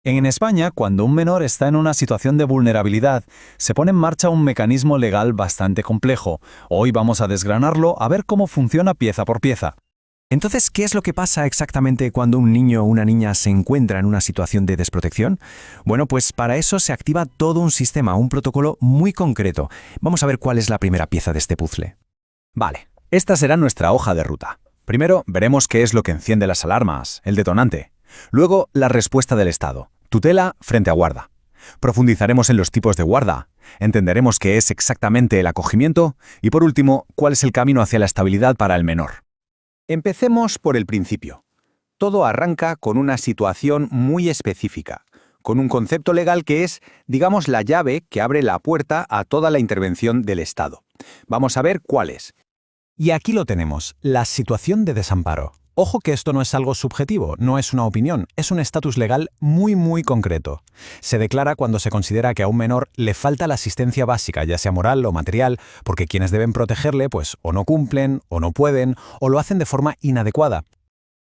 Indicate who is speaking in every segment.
Speaker 1: En España, cuando un menor está en una situación de vulnerabilidad, se pone en marcha un mecanismo legal bastante complejo. Hoy vamos a desgranarlo a ver cómo funciona pieza por pieza.
Speaker 2: Entonces, ¿qué es lo que pasa exactamente cuando un niño o una niña se encuentra en una situación de desprotección? Bueno, pues para eso se activa todo un sistema, un protocolo muy concreto. Vamos a ver cuál es la primera pieza de este puzzle.
Speaker 1: Vale, esta será nuestra hoja de ruta. Primero, veremos qué es lo que enciende las alarmas, el detonante. Luego, la respuesta del Estado, tutela frente a guarda. Profundizaremos en los tipos de guarda, entenderemos qué es exactamente el acogimiento y, por último, cuál es el camino hacia la estabilidad para el menor.
Speaker 3: Empecemos por el principio. Todo arranca con una situación muy específica, con un concepto legal que es, digamos, la llave que abre la puerta a toda la intervención del Estado. Vamos a ver cuál es.
Speaker 4: Y aquí lo tenemos, la situación de desamparo. Ojo que esto no es algo subjetivo, no es una opinión, es un estatus legal muy concreto. Se declara cuando se considera que a un menor le falta la asistencia básica, ya sea moral o material, porque quienes deben protegerle pues o no cumplen, o no pueden, o lo hacen de forma inadecuada.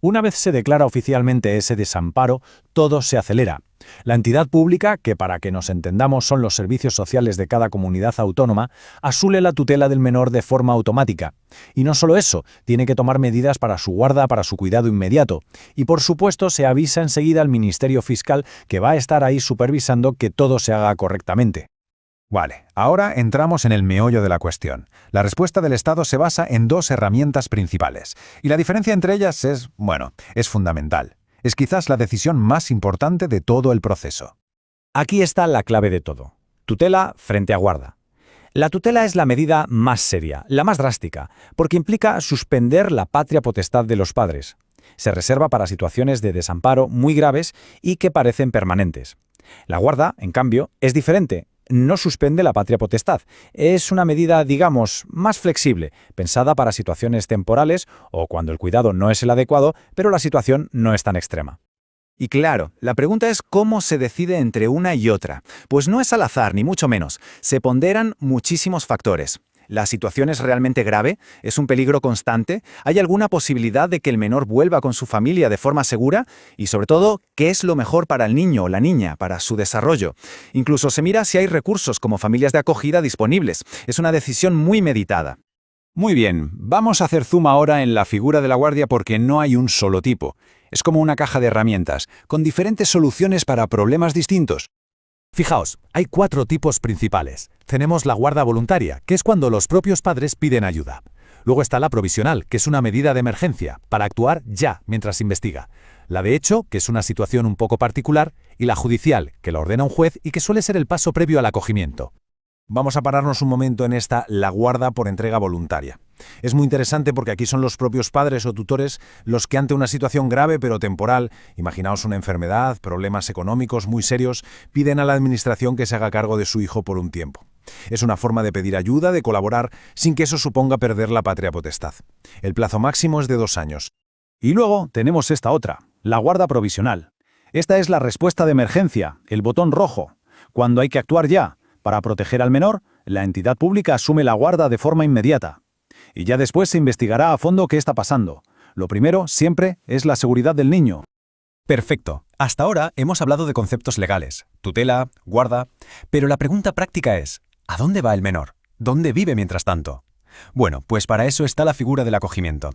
Speaker 4: Una vez se declara oficialmente ese desamparo, todo se acelera. La entidad pública, que para que nos entendamos son los servicios sociales de cada comunidad autónoma, asume la tutela del menor de forma automática. Y no solo eso, tiene que tomar medidas para su guarda, para su cuidado inmediato. Y por supuesto se avisa enseguida al Ministerio Fiscal, que va a estar ahí supervisando que todo se haga correctamente.
Speaker 5: Vale, ahora entramos en el meollo de la cuestión. La respuesta del Estado se basa en dos herramientas principales, y la diferencia entre ellas es fundamental. Es quizás la decisión más importante de todo el proceso.
Speaker 4: Aquí está la clave de todo. Tutela frente a guarda. La tutela es la medida más seria, la más drástica, porque implica suspender la patria potestad de los padres. Se reserva para situaciones de desamparo muy graves y que parecen permanentes. La guarda, en cambio, es diferente. No suspende la patria potestad. Es una medida, digamos, más flexible, pensada para situaciones temporales o cuando el cuidado no es el adecuado, pero la situación no es tan extrema.
Speaker 3: Y claro, la pregunta es cómo se decide entre una y otra. Pues no es al azar, ni mucho menos. Se ponderan muchísimos factores. ¿La situación es realmente grave? ¿Es un peligro constante? ¿Hay alguna posibilidad de que el menor vuelva con su familia de forma segura? Y sobre todo, ¿qué es lo mejor para el niño o la niña, para su desarrollo? Incluso se mira si hay recursos como familias de acogida disponibles. Es una decisión muy meditada.
Speaker 5: Muy bien, vamos a hacer zoom ahora en la figura de la guardia porque no hay un solo tipo. Es como una caja de herramientas, con diferentes soluciones para problemas distintos.
Speaker 4: Fijaos, hay 4 tipos principales. Tenemos la guarda voluntaria, que es cuando los propios padres piden ayuda. Luego está la provisional, que es una medida de emergencia, para actuar ya, mientras se investiga. La de hecho, que es una situación un poco particular, y la judicial, que la ordena un juez y que suele ser el paso previo al acogimiento.
Speaker 5: Vamos a pararnos un momento en la guarda por entrega voluntaria. Es muy interesante porque aquí son los propios padres o tutores los que ante una situación grave pero temporal, imaginaos una enfermedad, problemas económicos muy serios, piden a la administración que se haga cargo de su hijo por un tiempo. Es una forma de pedir ayuda, de colaborar, sin que eso suponga perder la patria potestad. El plazo máximo es de 2 años.
Speaker 1: Y luego tenemos esta otra, la guarda provisional. Esta es la respuesta de emergencia, el botón rojo. Cuando hay que actuar ya. Para proteger al menor, la entidad pública asume la guarda de forma inmediata. Y ya después se investigará a fondo qué está pasando. Lo primero, siempre, es la seguridad del niño.
Speaker 2: Perfecto. Hasta ahora hemos hablado de conceptos legales, tutela, guarda, pero la pregunta práctica es, ¿a dónde va el menor? ¿Dónde vive mientras tanto? Bueno, pues para eso está la figura del acogimiento.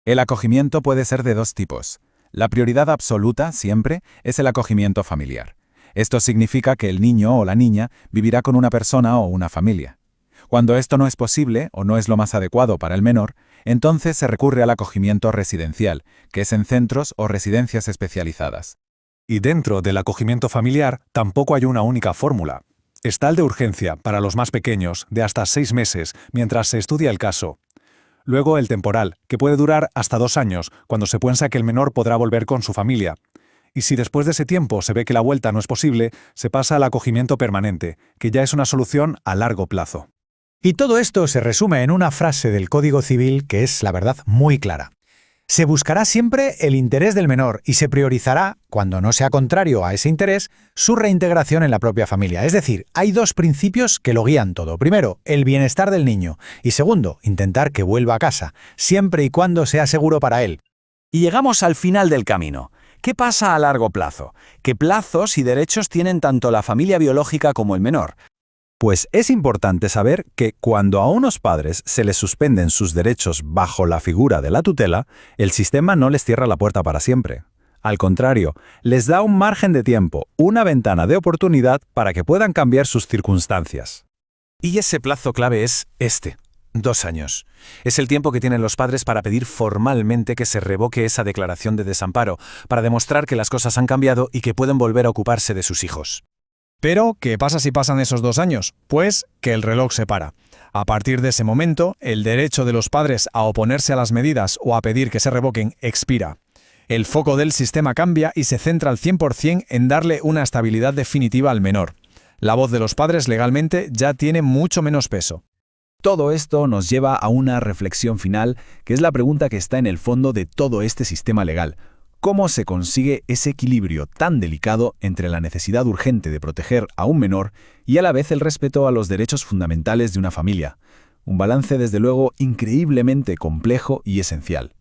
Speaker 5: El acogimiento puede ser de 2 tipos. La prioridad absoluta, siempre, es el acogimiento familiar. Esto significa que el niño o la niña vivirá con una persona o una familia. Cuando esto no es posible o no es lo más adecuado para el menor, entonces se recurre al acogimiento residencial, que es en centros o residencias especializadas.
Speaker 6: Y dentro del acogimiento familiar tampoco hay una única fórmula. Está el de urgencia, para los más pequeños, de hasta 6 meses, mientras se estudia el caso. Luego el temporal, que puede durar hasta 2 años, cuando se piensa que el menor podrá volver con su familia. Y si después de ese tiempo se ve que la vuelta no es posible, se pasa al acogimiento permanente, que ya es una solución a largo plazo.
Speaker 4: Y todo esto se resume en una frase del Código Civil que es, la verdad, muy clara. Se buscará siempre el interés del menor y se priorizará, cuando no sea contrario a ese interés, su reintegración en la propia familia. Es decir, hay 2 principios que lo guían todo. Primero, el bienestar del niño. Y segundo, intentar que vuelva a casa, siempre y cuando sea seguro para él.
Speaker 3: Y llegamos al final del camino.
Speaker 2: ¿Qué pasa a largo plazo? ¿Qué plazos y derechos tienen tanto la familia biológica como el menor?
Speaker 5: Pues es importante saber que cuando a unos padres se les suspenden sus derechos bajo la figura de la tutela, el sistema no les cierra la puerta para siempre. Al contrario, les da un margen de tiempo, una ventana de oportunidad para que puedan cambiar sus circunstancias.
Speaker 2: Y ese plazo clave es 2 años. Es el tiempo que tienen los padres para pedir formalmente que se revoque esa declaración de desamparo, para demostrar que las cosas han cambiado y que pueden volver a ocuparse de sus hijos.
Speaker 7: Pero, ¿qué pasa si pasan esos 2 años? Pues que el reloj se para. A partir de ese momento, el derecho de los padres a oponerse a las medidas o a pedir que se revoquen expira. El foco del sistema cambia y se centra al 100% en darle una estabilidad definitiva al menor. La voz de los padres legalmente ya tiene mucho menos peso.
Speaker 1: Todo esto nos lleva a una reflexión final, que es la pregunta que está en el fondo de todo este sistema legal. ¿Cómo se consigue ese equilibrio tan delicado entre la necesidad urgente de proteger a un menor y a la vez el respeto a los derechos fundamentales de una familia? Un balance, desde luego, increíblemente complejo y esencial.